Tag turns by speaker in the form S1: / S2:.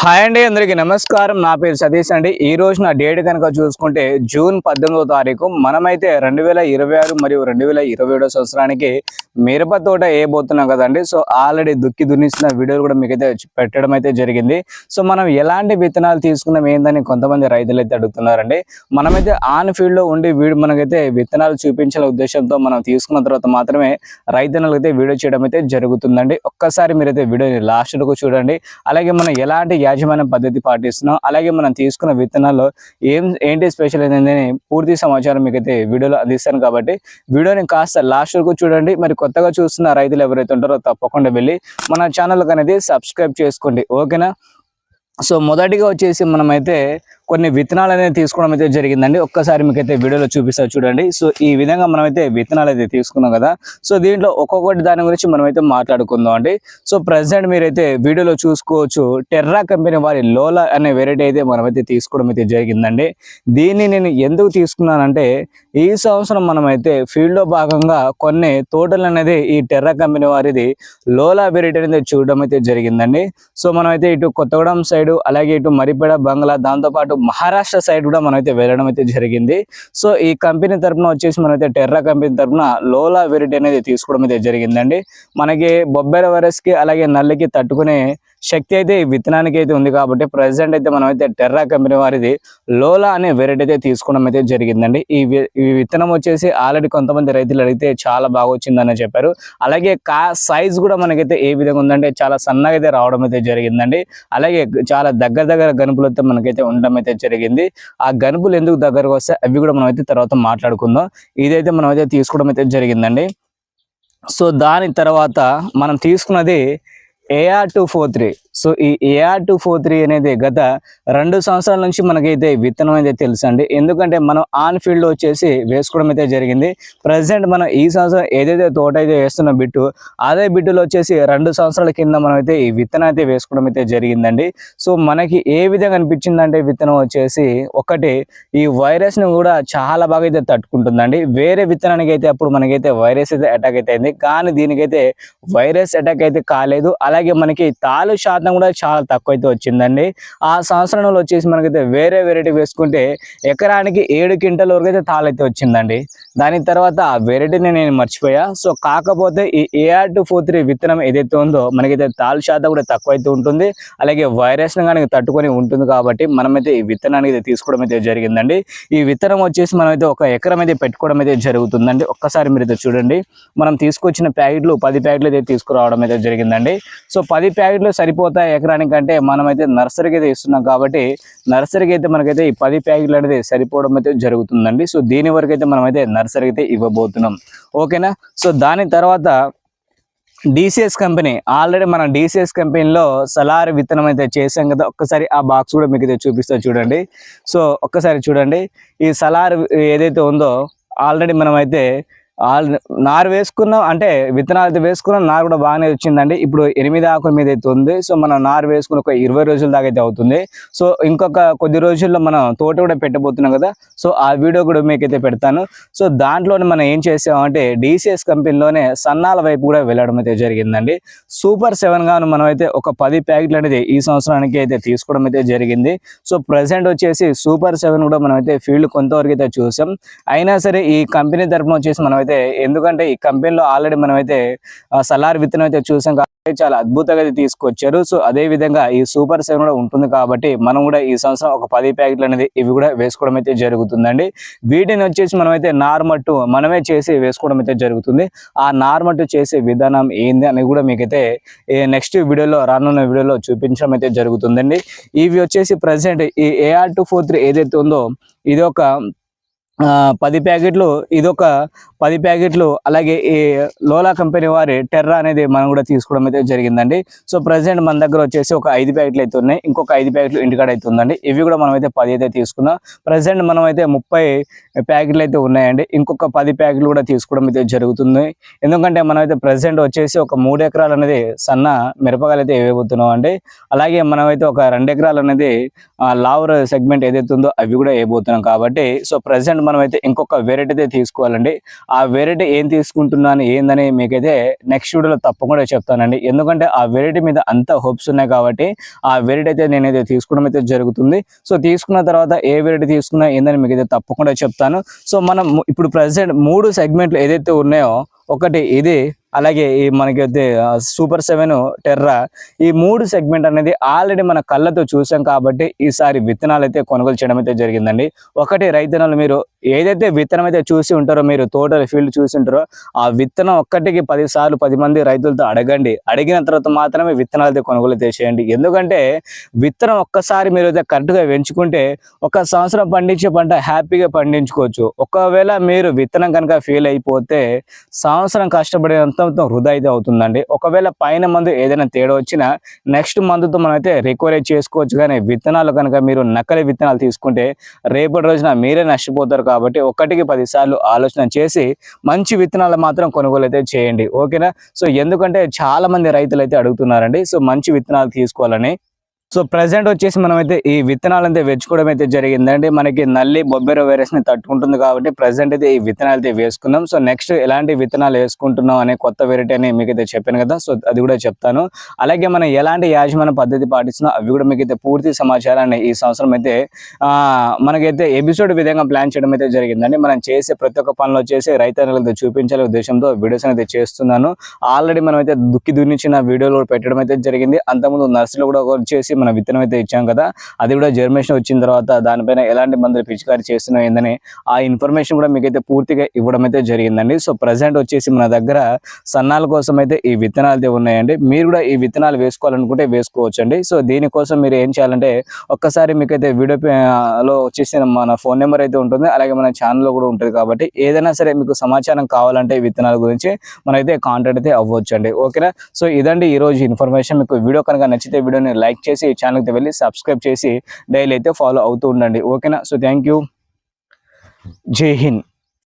S1: Hi అండి, అందరికీ నమస్కారం. నా పేరు సతీష్ అండి. ఈ రోజు నా డేట్ కనుక చూసుకుంటే జూన్ 18వ తారీఖు. మనమైతే 2026 మరియు 2027 సంవత్సరానికి మిరప తోట వేయబోతున్నాం కదండి. సో ఆల్రెడీ దుక్కి దున్నిస్తున్న వీడియోలు కూడా మీకైతే పెట్టడం అయితే జరిగింది. సో మనం ఎలాంటి విత్తనాలు తీసుకున్నాం ఏందని కొంతమంది రైతులు అయితే అడుగుతున్నారండి. మనమైతే ఆన్ ఫీల్డ్ లో ఉండి మనకైతే విత్తనాలు చూపించాల ఉద్దేశంతో మనం తీసుకున్న తర్వాత మాత్రమే రైతన్నలకు అయితే వీడియో చేయడం అయితే జరుగుతుందండి. ఒక్కసారి మీరైతే వీడియోని లాస్ట్ వరకు చూడండి. అలాగే మనం ఎలాంటి యాజమాన్య పద్ధతి పాటిస్తున్నాం, అలాగే మనం తీసుకున్న విత్తనాల్లో ఏంటి స్పెషల్ ఏంటని పూర్తి సమాచారం మీకైతే వీడియోలో అందిస్తాను. కాబట్టి వీడియోని కాస్త లాస్ట్ వరకు చూడండి. మరి కొత్తగా చూస్తున్న రైతులు ఎవరైతే ఉంటారో తప్పకుండా వెళ్ళి మన ఛానల్ అనేది సబ్స్క్రైబ్ చేసుకోండి, ఓకేనా. సో మొదటిగా వచ్చేసి మనమైతే కొన్ని విత్తనాలు అనేది తీసుకోవడం అయితే జరిగిందండి. ఒక్కసారి మీకైతే వీడియోలో చూపిస్తా చూడండి. సో ఈ విధంగా మనమైతే విత్తనాలు అయితే తీసుకున్నాం కదా. సో దీంట్లో ఒక్కొక్కటి దాని గురించి మనమైతే మాట్లాడుకుందాం అండి. సో ప్రజెంట్ మీరైతే వీడియోలో చూసుకోవచ్చు, టెర్రా కంపెనీ వారి లోలా అనే వెరైటీ అయితే మనమైతే తీసుకోవడం అయితే జరిగిందండి. దీన్ని నేను ఎందుకు తీసుకున్నానంటే, ఈ సంవత్సరం మనమైతే ఫీల్డ్ లో భాగంగా కొన్ని తోటలు అనేది ఈ టెర్రా కంపెనీ వారిది లోలా వెరైటీ అనేది చూడడం అయితే జరిగిందండి. సో మనమైతే ఇటు కొత్తగూడెం సైడ్, అలాగే ఇటు మరిపేడ, బంగ్లా, దాంతోపాటు మహారాష్ట్ర సైడ్ కూడా మనమైతే వెళ్ళడం అయితే జరిగింది. సో ఈ కంపెనీ తరఫున వచ్చేసి మనమైతే టెర్రా కంపెనీ తరఫున లోలా వెరైటీ అనేది తీసుకోవడం అయితే జరిగిందండి. మనకి బొబ్బెల వైరస్ కి అలాగే నల్లికి తట్టుకునే శక్తి అయితే ఈ విత్తనానికి అయితే ఉంది. కాబట్టి ప్రజెంట్ అయితే మనమైతే టెర్రా కంపెనీ వారిది లోలా అనే వెరైటీ అయితే తీసుకోవడం అయితే జరిగిందండి. ఈ విత్తనం వచ్చేసి ఆల్రెడీ కొంతమంది రైతులు అడిగితే చాలా బాగా వచ్చిందని చెప్పారు. అలాగే సైజ్ కూడా మనకైతే ఏ విధంగా ఉందంటే చాలా సన్నగా అయితే రావడం అయితే జరిగిందండి. అలాగే చాలా దగ్గర గనుపులు అయితే మనకైతే ఉండడం అయితే జరిగింది. ఆ గనుపులు ఎందుకు దగ్గరకు వస్తే అవి కూడా మనం అయితే తర్వాత మాట్లాడుకుందాం. ఇదైతే మనం అయితే తీసుకోవడం అయితే జరిగిందండి. సో దాని తర్వాత మనం తీసుకున్నది AR243. సో ఈ AR243 అనేది గత 2 సంవత్సరాల నుంచి మనకైతే విత్తనం అయితే తెలుసు అండి. ఎందుకంటే మనం ఆన్ ఫీల్డ్ వచ్చేసి వేసుకోవడం అయితే జరిగింది. ప్రజెంట్ మనం ఈ సంవత్సరం ఏదైతే తోట అయితే వేస్తున్న బిట్టు, అదే బిట్టులో వచ్చేసి 2 సంవత్సరాల కింద మనం అయితే ఈ విత్తనం అయితే వేసుకోవడం అయితే జరిగిందండి. సో మనకి ఏ విధంగా అనిపించిందంటే విత్తనం వచ్చేసి ఒకటి, ఈ వైరస్ ని కూడా చాలా బాగా అయితే తట్టుకుంటుందండి. వేరే విత్తనానికి అయితే అప్పుడు మనకైతే వైరస్ అయితే అటాక్ అయితే అయింది, కానీ దీనికైతే వైరస్ అటాక్ అయితే కాలేదు. అలాగే మనకి తాలు శాతం కూడా చాలా తక్కువ అయితే వచ్చిందండి. ఆ సంవత్సరంలో వచ్చేసి మనకైతే వేరే వెరైటీ వేసుకుంటే ఎకరానికి 7 క్వింటల్ వరకు అయితే తాలు అయితే వచ్చిందండి. దాని తర్వాత ఆ వెరైటీని నేను మర్చిపోయా. సో కాకపోతే ఈ AR243 విత్తనం ఏదైతే ఉందో మనకైతే తాలు శాతం కూడా తక్కువ అయితే ఉంటుంది, అలాగే వైరస్ ని కానీ తట్టుకొని ఉంటుంది. కాబట్టి మనమైతే ఈ విత్తనాన్ని అయితే తీసుకోవడం అయితే జరిగిందండి. ఈ విత్తనం వచ్చేసి మనమైతే ఒక ఎకరం అయితే పెట్టుకోవడం అయితే జరుగుతుందండి. ఒక్కసారి మీరు అయితే చూడండి, మనం తీసుకొచ్చిన ప్యాకెట్లు 10 ప్యాకెట్లు అయితే తీసుకురావడం అయితే జరిగిందండి. సో 10 ప్యాకెట్లు సరిపోతాయి ఎకరానికి అంటే మనమైతే నర్సరీకి అయితే ఇస్తున్నాం. కాబట్టి నర్సరీకి అయితే మనకైతే ఈ 10 ప్యాకెట్లు అనేది సరిపోవడం అయితే జరుగుతుందండి. సో దీని వరకు అయితే మనమైతే నర్సరీకి అయితే ఇవ్వబోతున్నాం, ఓకేనా. సో దాని తర్వాత DCS కంపెనీ, ఆల్రెడీ మనం DCS కంపెనీలో సలార్ విత్తనం అయితే చేసాం కదా. ఒక్కసారి ఆ బాక్స్ కూడా మీకు అయితే చూపిస్తా చూడండి. సో ఒక్కసారి చూడండి, ఈ సలార్ ఏదైతే ఉందో ఆల్రెడీ మనమైతే నారు వేసుకున్నాం, అంటే విత్తనాలు అయితే వేసుకున్నాం. నారు కూడా బాగానే వచ్చిందండి. ఇప్పుడు 8 ఆకుల మీద అయితే ఉంది. సో మనం నారు వేసుకుని ఒక 20 రోజుల దాకా అయితే అవుతుంది. సో ఇంకొక కొద్ది రోజుల్లో మనం తోట కూడా పెట్టబోతున్నాం కదా. సో ఆ వీడియో కూడా మీకైతే పెడతాను. సో దాంట్లోనే మనం ఏం చేసామంటే DCS కంపెనీలోనే సన్నాల వైపు కూడా వెళ్ళడం అయితే జరిగిందండి. సూపర్ 7 గాను మనం అయితే ఒక 10 ప్యాకెట్లు అనేది ఈ సంవత్సరానికి అయితే తీసుకోవడం అయితే జరిగింది. సో ప్రజెంట్ వచ్చేసి సూపర్ 7 కూడా మనం అయితే ఫీల్డ్ కొంతవరకు అయితే చూసాం. అయినా సరే ఈ కంపెనీ తరఫున వచ్చేసి మనం అయితే, ఎందుకంటే ఈ కంపెనీలో ఆల్రెడీ మనం అయితే సలార్ విత్తనం అయితే చూసాం కాబట్టి చాలా అద్భుతంగా అయితే తీసుకొచ్చారు. సో అదే విధంగా ఈ సూపర్ 7 కూడా ఉంటుంది. కాబట్టి మనం కూడా ఈ సంవత్సరం ఒక 10 ప్యాకెట్లు అనేది ఇవి కూడా వేసుకోవడం అయితే జరుగుతుందండి. వీటిని వచ్చేసి మనం అయితే నార్మట్టు మనమే చేసి వేసుకోవడం అయితే జరుగుతుంది. ఆ నార్మట్టు చేసే విధానం ఏంది అని కూడా మీకైతే నెక్స్ట్ వీడియోలో, రానున్న వీడియోలో చూపించడం అయితే జరుగుతుందండి. ఇవి వచ్చేసి ప్రజెంట్ ఈ AR243 ఏదైతే ఉందో ఇది ఒక 10 ప్యాకెట్లు, ఇదొక 10 ప్యాకెట్లు, అలాగే ఈ లోలా కంపెనీ వారి టెర్రా అనేది మనం కూడా తీసుకోవడం అయితే జరిగిందండి. సో ప్రజెంట్ మన దగ్గర వచ్చేసి ఒక 5 ప్యాకెట్లు అయితే ఉన్నాయి. ఇంకొక 5 ప్యాకెట్లు ఇంటికాడ అయితే ఉందండి. ఇవి కూడా మనం అయితే 10 అయితే తీసుకున్నాం. ప్రజెంట్ మనం అయితే 30 ప్యాకెట్లు అయితే ఉన్నాయండి. ఇంకొక 10 ప్యాకెట్లు కూడా తీసుకోవడం అయితే జరుగుతుంది. ఎందుకంటే మనం అయితే ప్రజెంట్ వచ్చేసి ఒక 3 ఎకరాలు అనేది సన్న మిరపకాయలు అయితే వేయబోతున్నాం అండి. అలాగే మనం అయితే ఒక 2 ఎకరాలు అనేది లావర్ సెగ్మెంట్ ఏదైతే ఉందో అవి కూడా వేయబోతున్నాం. కాబట్టి సో ప్రజెంట్ మనం అయితే ఇంకొక వెరైటీ అయితే తీసుకోవాలండి. ఆ వెరైటీ ఏం తీసుకుంటున్నాను ఏందని మీకైతే నెక్స్ట్ వీడియోలో తప్పకుండా చెప్తానండి. ఎందుకంటే ఆ వెరైటీ మీద అంత హోప్స్ ఉన్నాయి కాబట్టి ఆ వెరైటీ అయితే నేనైతే తీసుకోవడం అయితే జరుగుతుంది. సో తీసుకున్న తర్వాత ఏ వెరైటీ తీసుకున్నా ఏందని మీకైతే తప్పకుండా చెప్తాను. సో మనం ఇప్పుడు ప్రజెంట్ 3 సెగ్మెంట్లు ఏదైతే ఉన్నాయో, ఒకటి ఇది, అలాగే ఈ మనకైతే సూపర్ 7 టెర్రా, ఈ 3 సెగ్మెంట్ అనేది ఆల్రెడీ మన కళ్ళతో చూసాం కాబట్టి ఈసారి విత్తనాలు అయితే కొనుగోలు చేయడం అయితే జరిగిందండి. ఒకటి రైతన్నలు మీరు ఏదైతే విత్తనం అయితే చూసి ఉంటారో, మీరు తోటల ఫీల్డ్ చూసి ఉంటారో, ఆ విత్తనం ఒక్కటికి 10 సార్లు 10 మంది రైతులతో అడగండి. అడిగిన తర్వాత మాత్రమే విత్తనాలు అయితే కొనుగోలు అయితే చేయండి. ఎందుకంటే విత్తనం ఒక్కసారి మీరు అయితే కరెక్ట్గా పెంచుకుంటే ఒక సంవత్సరం పండించే పంట హ్యాపీగా పండించుకోవచ్చు. ఒకవేళ మీరు విత్తనం కనుక ఫెయిల్ అయిపోతే సంవత్సరం కష్టపడేంత వృధా అయితే అవుతుందండి. ఒకవేళ పైన మందు ఏదైనా తేడా వచ్చినా నెక్స్ట్ మందుతో మనం అయితే రికవరీ చేసుకోవచ్చు. కానీ విత్తనాలు కనుక మీరు నకిలీ విత్తనాలు తీసుకుంటే రేపటి రోజున మీరే నష్టపోతారు. కాబట్టి ఒకటికి 10 సార్లు ఆలోచన చేసి మంచి విత్తనాలు మాత్రం కొనుగోలు అయితే చేయండి. ఓకేనా? సో ఎందుకంటే చాలా మంది రైతులు అయితే అడుగుతున్నారండి, సో మంచి విత్తనాలు తీసుకోవాలని. సో ప్రజెంట్ వచ్చేసి మనమైతే ఈ విత్తనాలు అయితే వెచ్చుకోవడం అయితే జరిగిందండి. మనకి నల్లి బొబ్బెర వైరస్ ని తట్టుకుంటుంది కాబట్టి ప్రజెంట్ అయితే ఈ విత్తనాలు అయితే వేసుకున్నాం. సో నెక్స్ట్ ఎలాంటి విత్తనాలు వేసుకుంటున్నాం అనే కొత్త వెరైటీ అని మీకైతే చెప్పాను కదా, సో అది కూడా చెప్తాను. అలాగే మనం ఎలాంటి యాజమాన్య పద్ధతి పాటిస్తున్నాం అవి కూడా మీకైతే పూర్తి సమాచారాన్ని ఈ సంవత్సరం అయితే మనకైతే ఎపిసోడ్ విధంగా ప్లాన్ చేయడం అయితే జరిగిందండి. మనం చేసే ప్రతి ఒక్క పనులు వచ్చేసి రైతన్నలతో చూపించాలనే ఉద్దేశంతో వీడియోస్ అయితే చేస్తున్నాను. ఆల్రెడీ మనం అయితే దుక్కి దున్నించిన వీడియోలు పెట్టడం అయితే జరిగింది. అంతకుముందు నర్సరీలో కూడా వచ్చేసి మన విత్తనం అయితే ఇచ్చాం కదా, అది కూడా జర్మినేషన్ వచ్చిన తర్వాత దానిపైన ఎలాంటి మందులు పిచికారీ చేస్తున్నాం ఏందని ఆ ఇన్ఫర్మేషన్ కూడా మీకైతే పూర్తిగా ఇవ్వడం అయితే జరిగిందండి. సో ప్రజెంట్ వచ్చేసి మన దగ్గర సన్నాల కోసం అయితే ఈ విత్తనాలు అయితే ఉన్నాయండి. మీరు కూడా ఈ విత్తనాలు వేసుకోవాలనుకుంటే వేసుకోవచ్చండి. సో దీనికోసం మీరు ఏం చేయాలంటే ఒక్కసారి మీకైతే వీడియోలో వచ్చేసి మన ఫోన్ నెంబర్ అయితే ఉంటుంది, అలాగే మన ఛానల్లో కూడా ఉంటుంది. కాబట్టి ఏదైనా సరే మీకు సమాచారం కావాలంటే విత్తనాల గురించి మనైతే కాంటాక్ట్ అయితే అవ్వచ్చండి. ఓకేనా? సో ఇదండి ఈ రోజు ఇన్ఫర్మేషన్. మీకు వీడియో కనుక నచ్చితే వీడియోని లైక్ చేసి ఛానల్కి వెళ్ళి సబ్స్క్రైబ్ చేసి డైలీ అయితే ఫాలో అవుతూ ఉండండి. ఓకేనా? So thank you. జై హింద్.